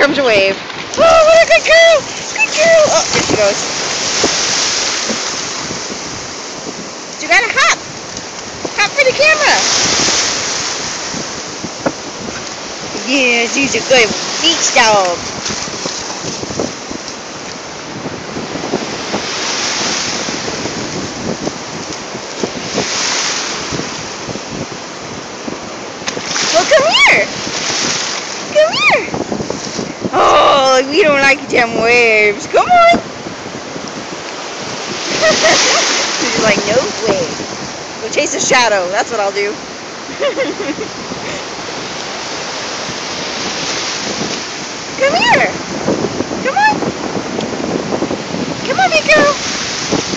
comes a wave. Oh, what a good girl! Good girl! Oh, there she goes. You gotta hop! Hop for the camera! Yeah, she's a good beach dog. Well, come here! Come here! Oh, we don't like them waves. Come on! She's like, no way. Go chase a shadow. That's what I'll do. Come here! Come on! Come on, big girl!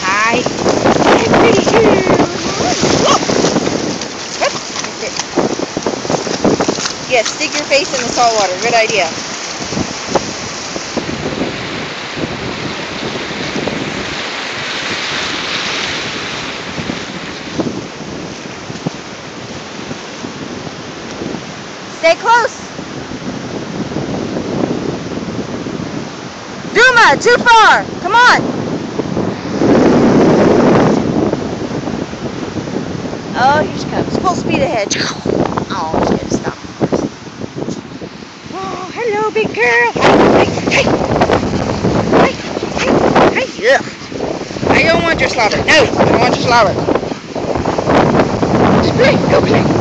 Hi! Hi, pretty girl! Whoa! Yes, stick your face in the salt water. Good idea. Stay close. Duma, too far. Come on. Oh, here she comes. Full speed ahead. Oh, she had to stop. Oh, hello, big girl. Hey, hey. Hey, hey, hey. Ugh. I don't want your slobber. No, I don't want your slobber. Just play. Go play.